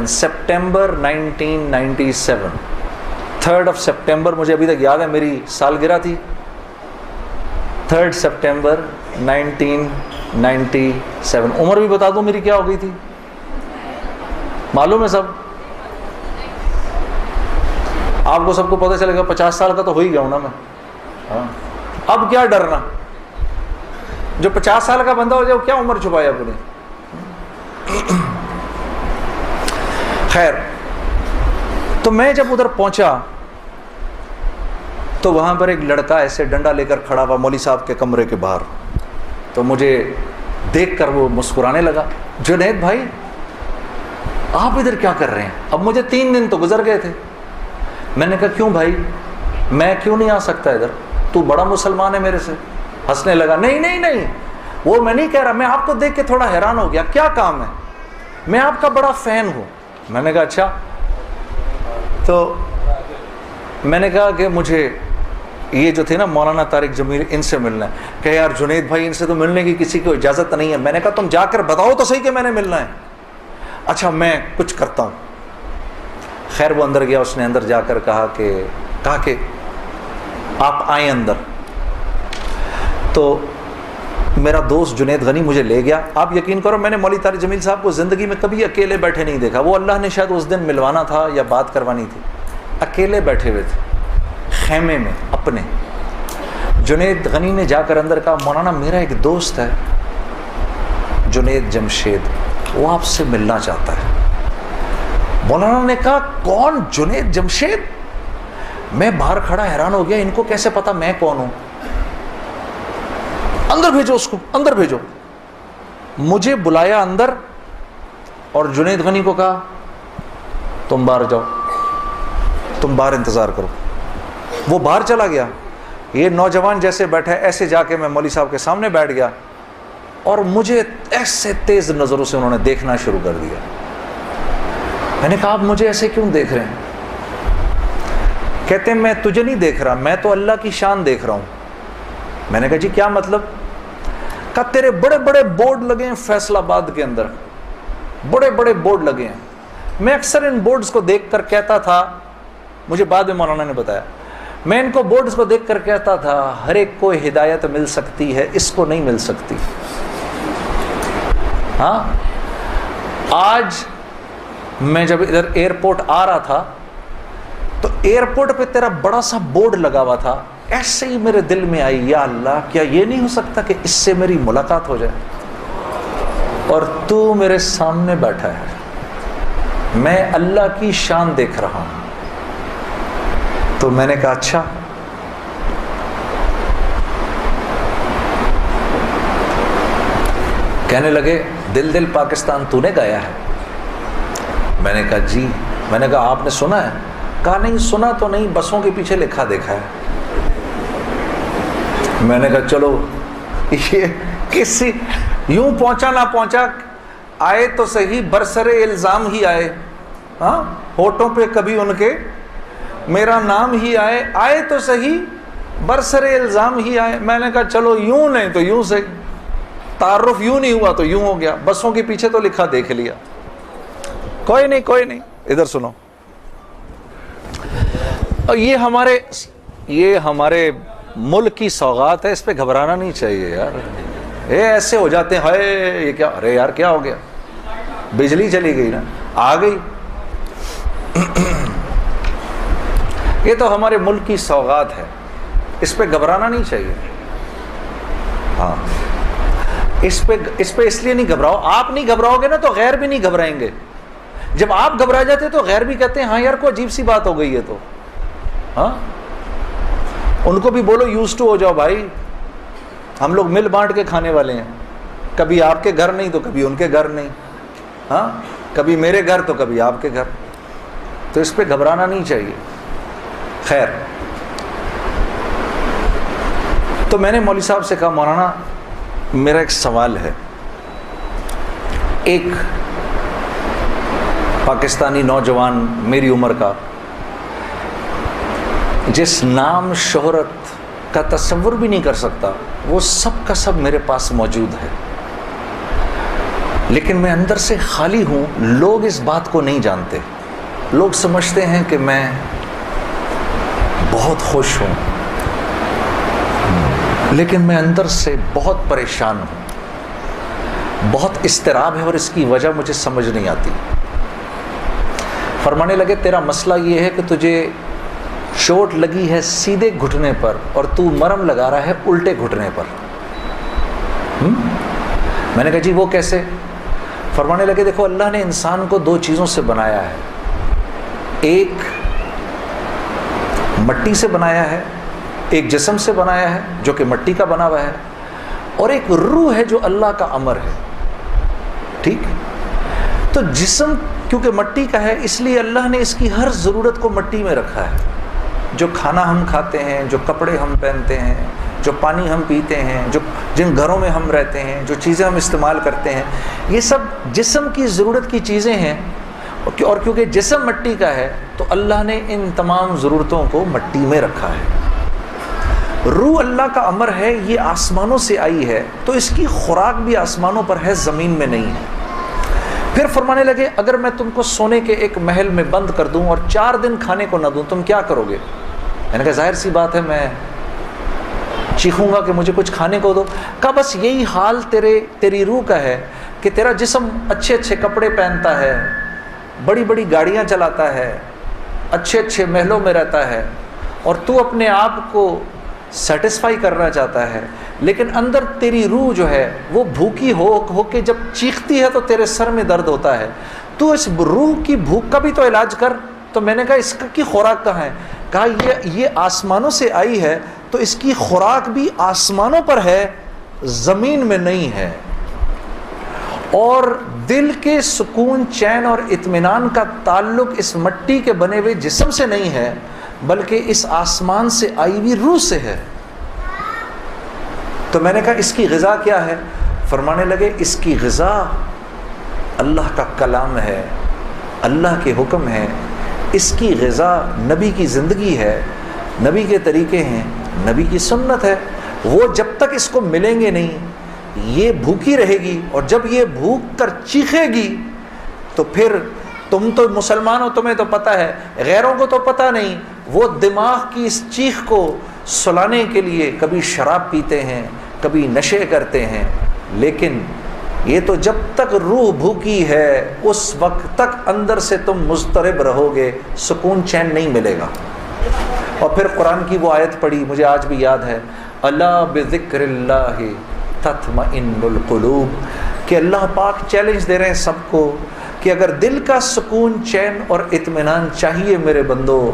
September 1997، 3 September, مجھے ابھی تک یاد ہے، میری سالگرہ تھی 3 سپٹمبر 1997۔ عمر بھی بتا دوں میری کیا ہو گئی تھی، معلوم ہے سب؟ آپ کو سب کو پتہ چلے گا 50 سال کا تو ہو ہی گیا ہوں نا میں، ہاں اب کیا ڈرنا، جو 50 سال کا بندہ ہو جائے وہ کیا عمر چھپایا اپنے۔ خیر، تو میں جب ادھر پہنچا تو وہاں پر ایک لڑکا ایسے ڈنڈا لے کر کھڑا ہوا مولوی صاحب کے کمرے کے باہر، تو مجھے دیکھ کر وہ مسکرانے لگا، جنید بھائی آپ ادھر کیا کر رہے ہیں؟ اب مجھے 3 دن تو گزر گئے تھے۔ میں نے کہا کیوں بھائی، میں کیوں نہیں آ سکتا ادھر، تو بڑا مسلمان ہے میرے سے۔ ہنسنے لگا، نہیں نہیں نہیں، وہ میں نہیں کہہ رہا، میں آپ کو دیکھ کے تھوڑا حیران ہو گیا، کیا کام ہے؟ میں آپ کا بڑا فین ہوں۔ میں نے کہا اچھا، تو میں نے کہا کہ مجھے یہ جو تھے نا مولانا طارق جمیل، ان سے ملنا ہے۔ کہ یار جنید بھائی ان سے تو ملنے کی کسی کو اجازت نہیں ہے۔ میں نے کہا تم جا کر بتاؤ تو صحیح کہ میں نے ملنا ہے۔ اچھا میں کچھ کرتا ہوں۔ خیر وہ اندر گیا، اس نے اندر جا کر کہا کہ آپ آئیں اندر۔ تو میرا دوست جنید غنی مجھے لے گیا۔ آپ یقین کرو میں نے مولوی طارق جمیل صاحب کو زندگی میں کبھی اکیلے بیٹھے نہیں دیکھا۔ وہ اللہ نے شاید اس دن ملوانا تھا یا بات کروانی تھی، اکیلے بیٹھے ہوئے تھے خیمے میں اپنے۔ جنید غنی نے جا کر اندر کہا مولانا میرا ایک دوست ہے جنید جمشید، وہ آپ سے ملنا چاہتا ہے۔ مولانا نے کہا کون؟ جنید جمشید؟ میں باہر کھڑا حیران ہو گیا، ان کو کیسے پتا میں کون ہوں؟ اندر بھیجو اس کو، اندر بھیجو۔ مجھے بلایا اندر اور جنید غنی کو کہا تم باہر جاؤ، تم باہر انتظار کرو۔ وہ باہر چلا گیا۔ یہ نوجوان جیسے بیٹھا ہے ایسے جا کے میں مولوی صاحب کے سامنے بیٹھ گیا، اور مجھے ایسے تیز نظروں سے انہوں نے دیکھنا شروع کر دیا۔ میں نے کہا آپ مجھے ایسے کیوں دیکھ رہے ہیں؟ کہتے ہیں میں تجھے نہیں دیکھ رہا، میں تو اللہ کی شان دیکھ رہا ہوں۔ میں نے کہا جی کیا مطلب؟ کہا تیرے بڑے بڑے بورڈ لگے ہیں فیصل آباد کے اندر، بڑے بڑے بورڈ لگے ہیں۔ میں اکثر ان بورڈز کو دیکھ کر کہتا تھا، مجھے بعد میں مولانا نے بتایا، میں ان کو بورڈز کو دیکھ کر کہتا تھا ہر ایک کو ہدایت مل سکتی ہے، اس کو نہیں مل سکتی۔ ہاں آج میں جب ادھر ایئرپورٹ آ رہا تھا تو ایئرپورٹ پہ تیرا بڑا سا بورڈ لگا ہوا تھا، ایسے ہی میرے دل میں آئی یا اللہ کیا یہ نہیں ہو سکتا کہ اس سے میری ملاقات ہو جائے، اور تو میرے سامنے بیٹھا ہے، میں اللہ کی شان دیکھ رہا ہوں۔ تو میں نے کہا اچھا۔ کہنے لگے دل دل پاکستان تو نے گایا ہے؟ میں نے کہا جی۔ میں نے کہا آپ نے سنا ہے؟ کہا نہیں سنا تو نہیں، بسوں کے پیچھے لکھا دیکھا ہے۔ میں نے کہا چلو یہ کسی یوں پہنچا نہ پہنچا، آئے تو صحیح برسر الزام ہی آئے، ہاں ہوٹوں پہ کبھی ان کے میرا نام ہی آئے، آئے تو صحیح برسر الزام ہی آئے۔ میں نے کہا چلو یوں نہیں تو یوں سے، تعارف یوں نہیں ہوا تو یوں ہو گیا، بسوں کے پیچھے تو لکھا دیکھ لیا، کوئی نہیں کوئی نہیں۔ ادھر سنو، اور یہ ہمارے ملک کی سوغات ہے، اس پہ گھبرانا نہیں چاہیے یار۔ یہ ایسے ہو جاتے ہیں ہائے یہ کیا، ارے یار کیا ہو گیا، بجلی چلی گئی نا، آ گئی۔ یہ تو ہمارے ملک کی سوغات ہے، اس پہ گھبرانا نہیں چاہیے۔ ہاں اس پہ اس لیے نہیں گھبراؤ، آپ نہیں گھبراؤ گے نا تو غیر بھی نہیں گھبرائیں گے۔ جب آپ گھبرا جاتے تو غیر بھی کہتے ہیں ہاں یار کوئی عجیب سی بات ہو گئی ہے، تو ہاں ان کو بھی بولو یوز ٹو ہو جاؤ بھائی، ہم لوگ مل بانٹ کے کھانے والے ہیں، کبھی آپ کے گھر نہیں تو کبھی ان کے گھر نہیں، ہاں کبھی میرے گھر تو کبھی آپ کے گھر، تو اس پہ گھبرانا نہیں چاہیے۔ خیر، تو میں نے مولوی صاحب سے کہا مولانا میرا ایک سوال ہے، ایک پاکستانی نوجوان میری عمر کا جس نام شہرت کا تصور بھی نہیں کر سکتا، وہ سب کا سب میرے پاس موجود ہے، لیکن میں اندر سے خالی ہوں. لوگ اس بات کو نہیں جانتے. لوگ سمجھتے ہیں کہ میں بہت خوش ہوں، لیکن میں اندر سے بہت پریشان ہوں. بہت اضطراب ہے اور اس کی وجہ مجھے سمجھ نہیں آتی. فرمانے لگے تیرا مسئلہ یہ ہے کہ تجھے چوٹ لگی ہے سیدھے گھٹنے پر اور تو مرہم لگا رہا ہے الٹے گھٹنے پر. میں نے کہا جی وہ کیسے؟ فرمانے لگے دیکھو اللہ نے انسان کو دو چیزوں سے بنایا ہے. ایک مٹی سے بنایا ہے، ایک جسم سے بنایا ہے جو کہ مٹی کا بنا ہوا ہے، اور ایک روح ہے جو اللہ کا امر ہے. ٹھیک؟ تو جسم کیونکہ مٹی کا ہے اس لیے اللہ نے اس کی ہر ضرورت کو مٹی میں رکھا ہے. جو کھانا ہم کھاتے ہیں، جو کپڑے ہم پہنتے ہیں، جو پانی ہم پیتے ہیں، جو جن گھروں میں ہم رہتے ہیں، جو چیزیں ہم استعمال کرتے ہیں، یہ سب جسم کی ضرورت کی چیزیں ہیں. اور کیونکہ جسم مٹی کا ہے تو اللہ نے ان تمام ضرورتوں کو مٹی میں رکھا ہے. روح اللہ کا امر ہے، یہ آسمانوں سے آئی ہے تو اس کی خوراک بھی آسمانوں پر ہے، زمین میں نہیں ہے. پھر فرمانے لگے اگر میں تم کو سونے کے ایک محل میں بند کر دوں اور 4 دن کھانے کو نہ دوں تم کیا کرو گے؟ میں نے کہا ظاہر سی بات ہے میں چیخوں گا کہ مجھے کچھ کھانے کو دو. کہا بس یہی حال تیری روح کا ہے کہ تیرا جسم اچھے اچھے کپڑے پہنتا ہے، بڑی بڑی گاڑیاں چلاتا ہے، اچھے اچھے محلوں میں رہتا ہے، اور تو اپنے آپ کو سیٹسفائی کرنا چاہتا ہے، لیکن اندر تیری روح جو ہے وہ بھوکی ہو کے جب چیختی ہے تو تیرے سر میں درد ہوتا ہے. تو اس روح کی بھوک کا بھی تو علاج کر. تو میں نے کہا اس کی خوراک کہاں ہے؟ کہا یہ آسمانوں سے آئی ہے تو اس کی خوراک بھی آسمانوں پر ہے، زمین میں نہیں ہے. اور دل کے سکون، چین اور اطمینان کا تعلق اس مٹی کے بنے ہوئے جسم سے نہیں ہے بلکہ اس آسمان سے آئی ہوئی روح سے ہے. تو میں نے کہا اس کی غذا کیا ہے؟ فرمانے لگے اس کی غذا اللہ کا کلام ہے، اللہ کے حکم ہے. اس کی غذا نبی کی زندگی ہے، نبی کے طریقے ہیں، نبی کی سنت ہے. وہ جب تک اس کو ملیں گے نہیں یہ بھوکی رہے گی، اور جب یہ بھوک کر چیخے گی تو پھر تم تو مسلمان ہو، تمہیں تو پتہ ہے، غیروں کو تو پتہ نہیں. وہ دماغ کی اس چیخ کو سلانے کے لیے کبھی شراب پیتے ہیں، کبھی نشے کرتے ہیں، لیکن یہ تو جب تک روح بھوکی ہے اس وقت تک اندر سے تم مضطرب رہو گے، سکون چین نہیں ملے گا. اور پھر قرآن کی وہ آیت پڑھی مجھے آج بھی یاد ہے، الا بذکر اللہ تطمئن القلوب، کہ اللہ پاک چیلنج دے رہے ہیں سب کو کہ اگر دل کا سکون، چین اور اطمینان چاہیے میرے بندو،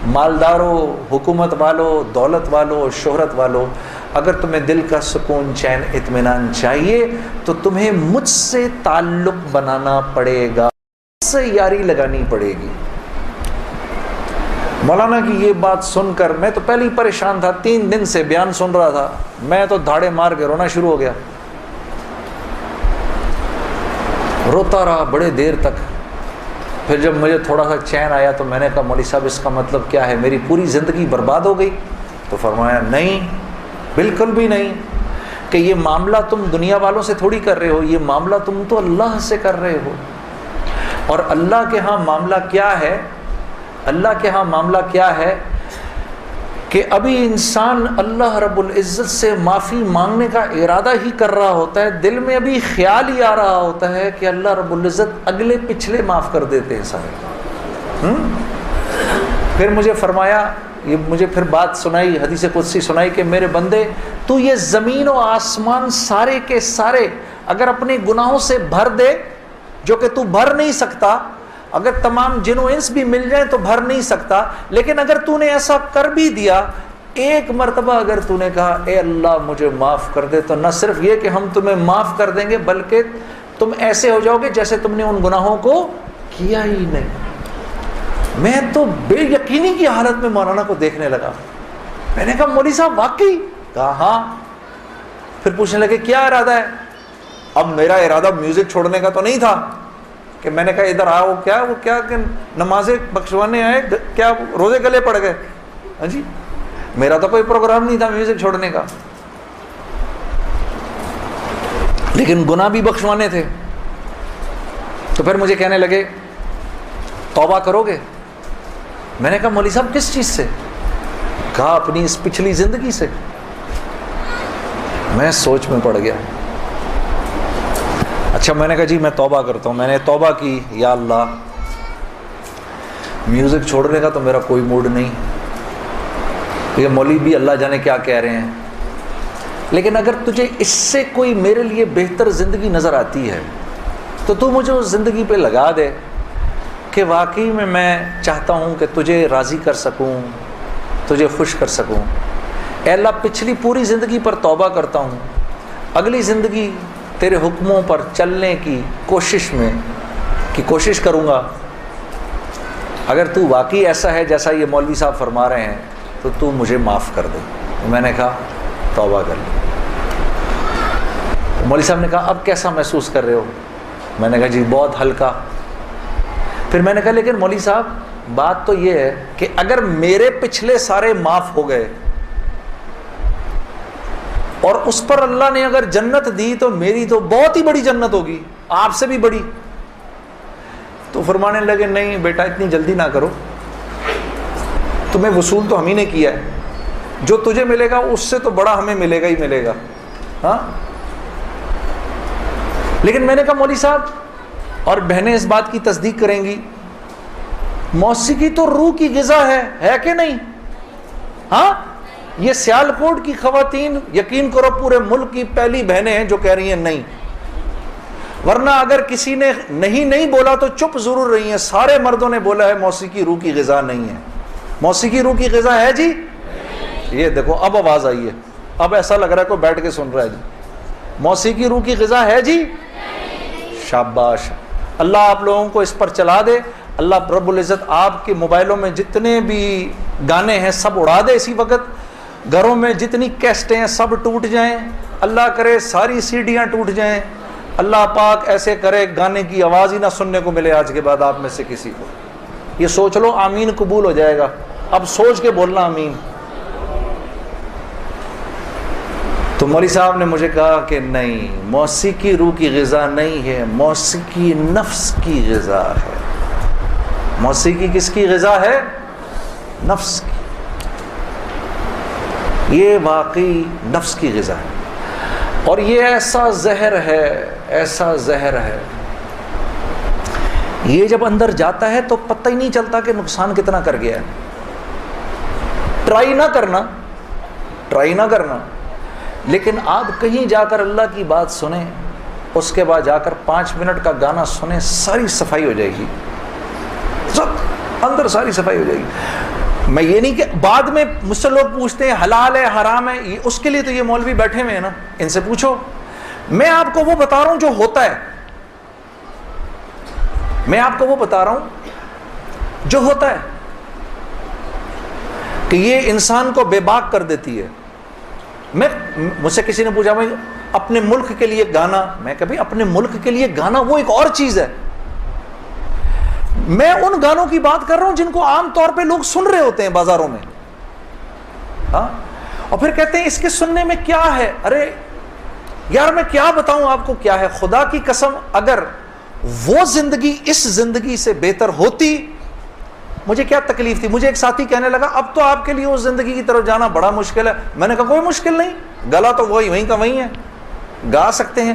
مالداروں، حکومت والوں، دولت والوں، شہرت والوں، اگر تمہیں دل کا سکون، چین، اطمینان چاہیے تو تمہیں مجھ سے تعلق بنانا پڑے گا، مجھ سے یاری لگانی پڑے گی. مولانا کی یہ بات سن کر میں تو پہلے ہی پریشان تھا، 3 دن سے بیان سن رہا تھا، میں تو دھاڑے مار کے رونا شروع ہو گیا. روتا رہا بڑے دیر تک. پھر جب مجھے تھوڑا سا چین آیا تو میں نے کہا مولوی صاحب اس کا مطلب کیا ہے، میری پوری زندگی برباد ہو گئی؟ تو فرمایا نہیں، بالکل بھی نہیں، کہ یہ معاملہ تم دنیا والوں سے تھوڑی کر رہے ہو، یہ معاملہ تم تو اللہ سے کر رہے ہو. اور اللہ کے ہاں معاملہ کیا ہے؟ اللہ کے ہاں معاملہ کیا ہے کہ ابھی انسان اللہ رب العزت سے معافی مانگنے کا ارادہ ہی کر رہا ہوتا ہے، دل میں ابھی خیال ہی آ رہا ہوتا ہے کہ اللہ رب العزت اگلے پچھلے معاف کر دیتے ہیں سارے. پھر مجھے فرمایا، یہ مجھے پھر بات سنائی، حدیث قدسی سنائی کہ میرے بندے تو یہ زمین و آسمان سارے کے سارے اگر اپنے گناہوں سے بھر دے، جو کہ تو بھر نہیں سکتا، اگر تمام جن و انس بھی مل جائیں تو بھر نہیں سکتا، لیکن اگر تو نے ایسا کر بھی دیا، ایک مرتبہ اگر تو نے کہا اے اللہ مجھے معاف کر دے، تو نہ صرف یہ کہ ہم تمہیں معاف کر دیں گے بلکہ تم ایسے ہو جاؤ گے جیسے تم نے ان گناہوں کو کیا ہی نہیں. میں تو بے یقینی کی حالت میں مولانا کو دیکھنے لگا. میں نے کہا مولوی صاحب واقعی؟ کہا ہاں. پھر پوچھنے لگے کیا ارادہ ہے؟ اب میرا ارادہ میوزک چھوڑنے کا تو نہیں تھا کہ میں نے کہا ادھر آؤ، کیا وہ کیا کہ نمازیں بخشوانے آئے، کیا روزے گلے پڑ گئے؟ ہاں جی، میرا تو کوئی پروگرام نہیں تھا میوزک چھوڑنے کا، لیکن گناہ بھی بخشوانے تھے. تو پھر مجھے کہنے لگے توبہ کرو گے؟ میں نے کہا مولوی صاحب کس چیز سے؟ کہا اپنی اس پچھلی زندگی سے۔ میں سوچ میں پڑ گیا۔ اچھا میں نے کہا جی میں توبہ کرتا ہوں۔ میں نے توبہ کی، یا اللہ میوزک چھوڑنے کا تو میرا کوئی موڈ نہیں، یہ مولوی بھی اللہ جانے کیا کہہ رہے ہیں، لیکن اگر تجھے اس سے کوئی میرے لیے بہتر زندگی نظر آتی ہے تو تو مجھے اس زندگی پہ لگا دے کہ واقعی میں چاہتا ہوں کہ تجھے راضی کر سکوں، تجھے خوش کر سکوں۔ اے اللہ پچھلی پوری زندگی پر توبہ کرتا ہوں، اگلی زندگی تیرے حکموں پر چلنے کی کوشش کروں گا۔ اگر تو واقعی ایسا ہے جیسا یہ مولوی صاحب فرما رہے ہیں تو تو مجھے معاف کر دے۔ میں نے کہا توبہ کر لی۔ مولوی صاحب نے کہا اب کیسا محسوس کر رہے ہو؟ میں نے کہا جی بہت ہلکا۔ پھر میں نے کہا لیکن مولوی صاحب بات تو یہ ہے کہ اگر میرے پچھلے سارے معاف ہو گئے اور اس پر اللہ نے اگر جنت دی تو میری تو بہت ہی بڑی جنت ہوگی، آپ سے بھی بڑی۔ تو فرمانے لگے نہیں بیٹا اتنی جلدی نہ کرو، تمہیں وصول تو ہم ہی نے کیا ہے، جو تجھے ملے گا اس سے تو بڑا ہمیں ملے گا ہی ملے گا۔ ہاں لیکن میں نے کہا مولوی صاحب، اور بہنیں اس بات کی تصدیق کریں گی، موسیقی تو روح کی غذا ہے کہ نہیں؟ ہاں یہ سیالکوٹ کی خواتین یقین کرو پورے ملک کی پہلی بہنیں ہیں جو کہہ رہی ہیں نہیں، ورنہ اگر کسی نے نہیں بولا تو چپ ضرور رہی ہیں، سارے مردوں نے بولا ہے موسیقی روح کی غذا نہیں ہے۔ موسیقی روح کی غذا ہے جی؟ یہ دیکھو اب آواز آئی ہے، اب ایسا لگ رہا ہے کوئی بیٹھ کے سن رہا ہے جی۔ موسیقی روح کی غذا ہے جی؟ شاباش، اللہ آپ لوگوں کو اس پر چلا دے۔ اللہ رب العزت آپ کے موبائلوں میں جتنے بھی گانے ہیں سب اڑا دے اسی وقت، گھروں میں جتنی کیسٹیں ہیں سب ٹوٹ جائیں، اللہ کرے ساری سیڈیاں ٹوٹ جائیں، اللہ پاک ایسے کرے گانے کی آواز ہی نہ سننے کو ملے آج کے بعد آپ میں سے کسی کو۔ یہ سوچ لو آمین قبول ہو جائے گا، اب سوچ کے بولنا آمین۔ تو مولوی صاحب نے مجھے کہا کہ نہیں، موسیقی روح کی غذا نہیں ہے، موسیقی نفس کی غذا ہے۔ موسیقی کس کی غذا ہے؟ نفس کی۔ یہ واقعی نفس کی غذا ہے، اور یہ ایسا زہر ہے، ایسا زہر ہے، یہ جب اندر جاتا ہے تو پتہ ہی نہیں چلتا کہ نقصان کتنا کر گیا ہے۔ ٹرائی نہ کرنا، لیکن آپ کہیں جا کر اللہ کی بات سنیں، اس کے بعد جا کر 5 منٹ کا گانا سنیں، ساری صفائی ہو جائے گی، سب اندر ساری صفائی ہو جائے گی۔ میں یہ نہیں کہ بعد میں مجھ سے لوگ پوچھتے ہیں حلال ہے حرام ہے، اس کے لیے تو یہ مولوی بیٹھے ہوئے ہیں نا، ان سے پوچھو۔ میں آپ کو وہ بتا رہا ہوں جو ہوتا ہے، میں آپ کو وہ بتا رہا ہوں جو ہوتا ہے، کہ یہ انسان کو بے باک کر دیتی ہے۔ مجھ سے کسی نے پوچھا میں اپنے ملک کے لیے گانا، میں کبھی اپنے ملک کے لیے گانا وہ ایک اور چیز ہے، میں ان گانوں کی بات کر رہا ہوں جن کو عام طور پہ لوگ سن رہے ہوتے ہیں بازاروں میں، ہاں، اور پھر کہتے ہیں اس کے سننے میں کیا ہے۔ ارے یار میں کیا بتاؤں آپ کو کیا ہے، خدا کی قسم اگر وہ زندگی اس زندگی سے بہتر ہوتی مجھے کیا تکلیف تھی۔ مجھے ایک ساتھی کہنے لگا اب تو آپ کے لیے اس زندگی کی طرف جانا بڑا مشکل ہے۔ میں نے کہا کوئی مشکل نہیں، گلا تو وہیں کا وہیں ہے، گا سکتے ہیں،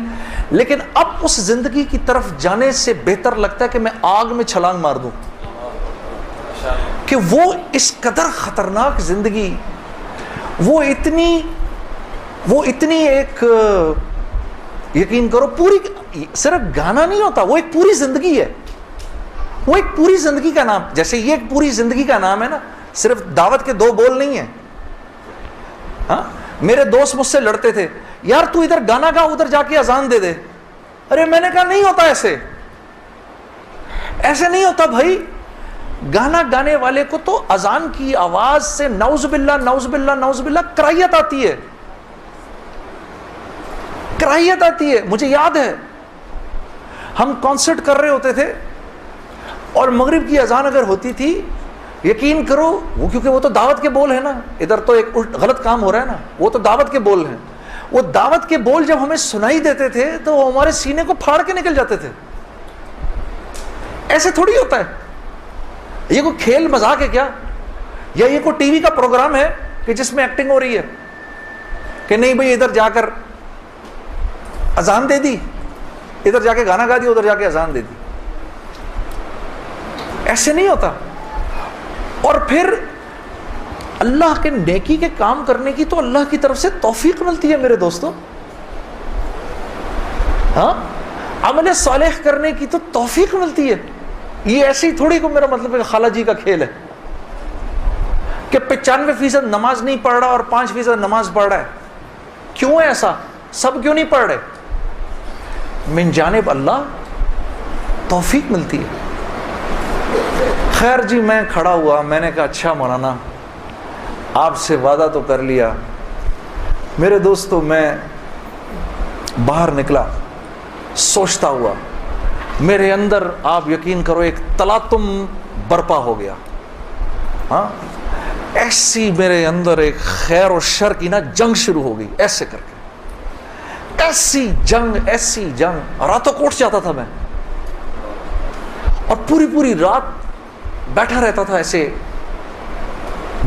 لیکن اب اس زندگی کی طرف جانے سے بہتر لگتا ہے کہ میں آگ میں چھلانگ مار دوں، کہ وہ اس قدر خطرناک زندگی، وہ اتنی ایک، یقین کرو پوری، صرف گانا نہیں ہوتا، وہ ایک پوری زندگی ہے، وہ ایک پوری زندگی کا نام، جیسے یہ ایک پوری زندگی کا نام ہے نا، صرف دعوت کے 2 بول نہیں ہیں۔ ہاں میرے دوست مجھ سے لڑتے تھے، یار تو ادھر گانا گا ادھر جا کے اذان دے دے۔ ارے میں نے کہا نہیں ہوتا ایسے نہیں ہوتا بھائی، گانا گانے والے کو تو اذان کی آواز سے نعوذ باللہ نعوذ باللہ نعوذ باللہ کراہیت آتی ہے، کراہیت آتی ہے۔ مجھے یاد ہے ہم کانسرٹ کر رہے ہوتے تھے اور مغرب کی اذان اگر ہوتی تھی، یقین کرو وہ، کیونکہ وہ تو دعوت کے بول ہیں نا، ادھر تو ایک غلط کام ہو رہا ہے نا، وہ تو دعوت کے بول ہیں، وہ دعوت کے بول جب ہمیں سنائی دیتے تھے تو وہ ہمارے سینے کو پھاڑ کے نکل جاتے تھے۔ ایسے تھوڑی ہوتا ہے. یہ کوئی کھیل مذاق ہے کیا؟ یا یہ کوئی ٹی وی کا پروگرام ہے کہ جس میں ایکٹنگ ہو رہی ہے کہ نہیں بھئی ادھر جا کر اذان دے دی, ادھر جا کے گانا گا دیا, ادھر جا کے اذان دے دی. ایسے نہیں ہوتا. اور پھر اللہ کے نیکی کے کام کرنے کی تو اللہ کی طرف سے توفیق ملتی ہے میرے دوستوں. ہاں, عمل صالح کرنے کی تو توفیق ملتی ہے. یہ ایسے ہی تھوڑی کو میرا مطلب ہے خالہ جی کا کھیل ہے کہ 95% نماز نہیں پڑھ رہا اور 5% نماز پڑھ رہا ہے. کیوں ہے ایسا؟ سب کیوں نہیں پڑھ رہے؟ من جانب اللہ توفیق ملتی ہے. خیر جی, میں کھڑا ہوا, میں نے کہا اچھا مولانا آپ سے وعدہ تو کر لیا. میرے دوستو میں باہر نکلا سوچتا ہوا, میرے اندر آپ یقین کرو ایک تلاطم برپا ہو گیا. ہاں, ایسی میرے اندر ایک خیر و شر کی نا جنگ شروع ہو گئی. ایسے کر کے ایسی جنگ راتوں کوٹ جاتا تھا میں, اور پوری رات بیٹھا رہتا تھا ایسے,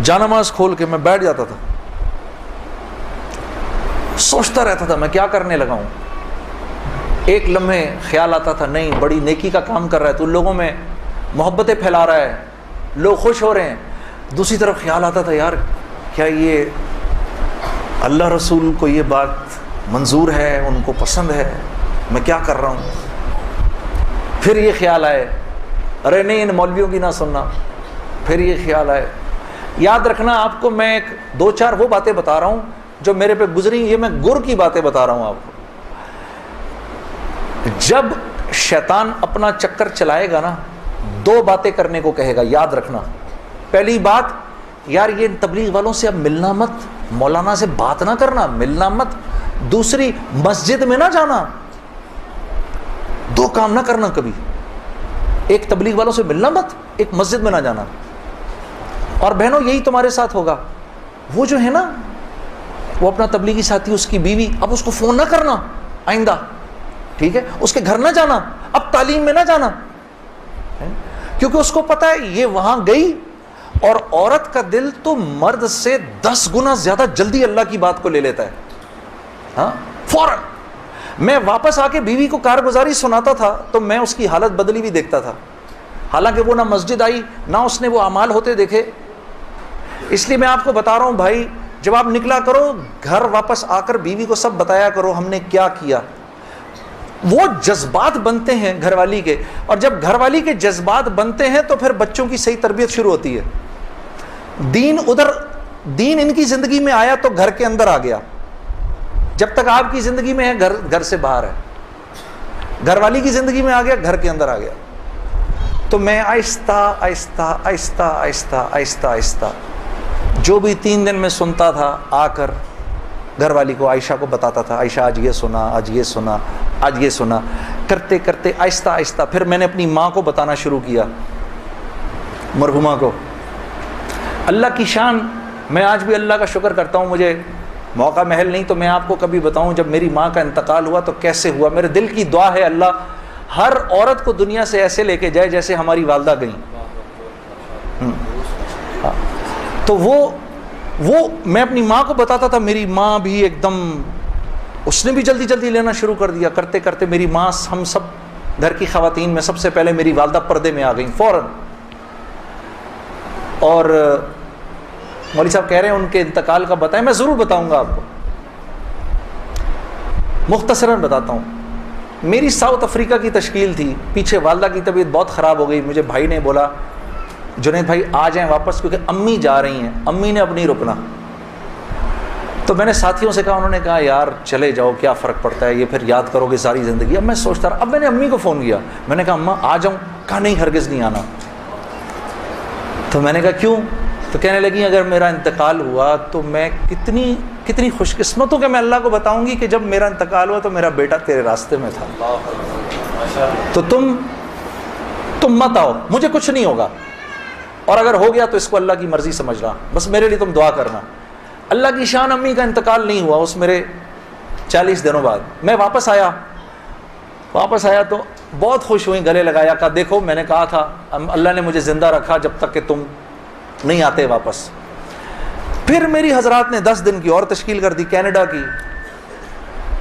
جانماز کھول کے میں بیٹھ جاتا تھا, سوچتا رہتا تھا میں کیا کرنے لگا ہوں. ایک لمحے خیال آتا تھا نہیں بڑی نیکی کا کام کر رہا ہے تو لوگوں میں محبتیں پھیلا رہا ہے, لوگ خوش ہو رہے ہیں. دوسری طرف خیال آتا تھا یار کیا یہ اللہ رسول کو یہ بات منظور ہے, ان کو پسند ہے, میں کیا کر رہا ہوں. پھر یہ خیال آئے ارے نہیں ان مولویوں کی نہ سننا. پھر یہ خیال آئے. یاد رکھنا آپ کو میں ایک 2-4 وہ باتیں بتا رہا ہوں جو میرے پہ گزری, یہ میں گر کی باتیں بتا رہا ہوں آپ کو. جب شیطان اپنا چکر چلائے گا نا 2 باتیں کرنے کو کہے گا, یاد رکھنا. پہلی بات, یار یہ تبلیغ والوں سے اب ملنا مت, مولانا سے بات نہ کرنا, ملنا مت. دوسری, مسجد میں نہ جانا. 2 کام نہ کرنا کبھی, ایک تبلیغ والوں سے ملنا مت, ایک مسجد میں نہ جانا. اور بہنوں یہی تمہارے ساتھ ہوگا. وہ جو ہے نا وہ اپنا تبلیغی ساتھی, اس کی بیوی, اب اس کو فون نہ کرنا آئندہ, ٹھیک ہے, اس کے گھر نہ جانا, اب تعلیم میں نہ جانا, کیونکہ اس کو پتا ہے یہ وہاں گئی اور عورت کا دل تو مرد سے 10 گنا زیادہ جلدی اللہ کی بات کو لے لیتا ہے. ہاں, فوراً. میں واپس آ کے بیوی کو کارگزاری سناتا تھا تو میں اس کی حالت بدلی بھی دیکھتا تھا, حالانکہ وہ نہ مسجد آئی نہ اس نے وہ اعمال ہوتے دیکھے. اس لیے میں آپ کو بتا رہا ہوں بھائی, جب آپ نکلا کرو گھر واپس آ کر بیوی کو سب بتایا کرو ہم نے کیا کیا. وہ جذبات بنتے ہیں گھر والی کے, اور جب گھر والی کے جذبات بنتے ہیں تو پھر بچوں کی صحیح تربیت شروع ہوتی ہے. دین ان کی زندگی میں آیا تو گھر کے اندر آ گیا, جب تک آپ کی زندگی میں ہے گھر سے باہر ہے. گھر والی کی زندگی میں آ گیا, گھر کے اندر آ گیا. تو میں آہستہ جو بھی 3 دن میں سنتا تھا آ کر گھر والی کو, عائشہ کو بتاتا تھا, عائشہ آج یہ سنا, آج یہ سنا, آج یہ سنا. کرتے کرتے آہستہ پھر میں نے اپنی ماں کو بتانا شروع کیا, مرحومہ کو. اللہ کی شان, میں آج بھی اللہ کا شکر کرتا ہوں, مجھے موقع محل نہیں تو میں آپ کو کبھی بتاؤں جب میری ماں کا انتقال ہوا تو کیسے ہوا. میرے دل کی دعا ہے اللہ ہر عورت کو دنیا سے ایسے لے کے جائے جیسے ہماری والدہ گئیں. تو وہ میں اپنی ماں کو بتاتا تھا, میری ماں بھی ایک دم, اس نے بھی جلدی لینا شروع کر دیا. کرتے کرتے میری ماں, ہم سب گھر کی خواتین میں سب سے پہلے میری والدہ پردے میں آ گئیں فوراً. اور مولوی صاحب کہہ رہے ہیں ان کے انتقال کا بتائیں, میں ضرور بتاؤں گا آپ کو, مختصراً بتاتا ہوں. میری ساؤتھ افریقہ کی تشکیل تھی, پیچھے والدہ کی طبیعت بہت خراب ہو گئی. مجھے بھائی نے بولا جنید بھائی آ جائیں واپس, کیونکہ امی جا رہی ہیں, امی نے اب نہیں رکنا. تو میں نے ساتھیوں سے کہا, انہوں نے کہا یار چلے جاؤ کیا فرق پڑتا ہے, یہ پھر یاد کرو گے ساری زندگی. اب میں سوچتا رہا, اب میں نے امی کو فون کیا, میں نے کہا اماں آ جاؤں, کہا نہیں ہرگز نہیں آنا. تو میں نے کہا کیوں؟ تو کہنے لگی اگر میرا انتقال ہوا تو میں کتنی خوش قسمت ہوں کہ میں اللہ کو بتاؤں گی کہ جب میرا انتقال ہوا تو میرا بیٹا تیرے راستے میں تھا, تو تم مت آؤ, مجھے کچھ نہیں ہوگا, اور اگر ہو گیا تو اس کو اللہ کی مرضی سمجھ رہا, بس میرے لیے تم دعا کرنا. اللہ کی شان, امی کا انتقال نہیں ہوا, اس میرے 40 دنوں بعد میں واپس آیا تو بہت خوش ہوئی, گلے لگایا, کہا دیکھو میں نے کہا تھا اللہ نے مجھے زندہ رکھا جب تک کہ تم نہیں آتے واپس. پھر میری حضرات نے 10 دن کی اور تشکیل کر دی کینیڈا کی.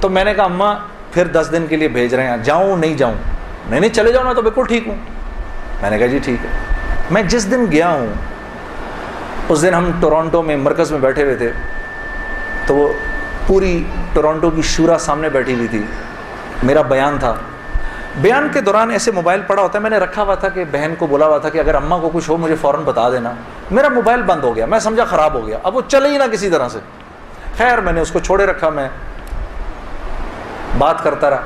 تو میں نے کہا اماں پھر 10 دن کے لیے بھیج رہے ہیں, جاؤں نہیں جاؤں؟ نہیں چلے جاؤ, میں تو بالکل ٹھیک ہوں. میں نے کہا جی ٹھیک ہے. میں جس دن گیا ہوں اس دن ہم ٹورانٹو میں مرکز میں بیٹھے ہوئے تھے, تو وہ پوری ٹورانٹو کی شورا سامنے بیٹھی ہوئی تھی, میرا بیان تھا. بیان کے دوران ایسے موبائل پڑا ہوتا ہے, میں نے رکھا ہوا تھا کہ بہن کو بولا ہوا تھا کہ اگر اماں کو کچھ ہو مجھے فوراً بتا دینا. میرا موبائل بند ہو گیا, میں سمجھا خراب ہو گیا, اب وہ چلے ہی نہ کسی طرح سے. خیر میں نے اس کو چھوڑے رکھا, میں بات کرتا رہا.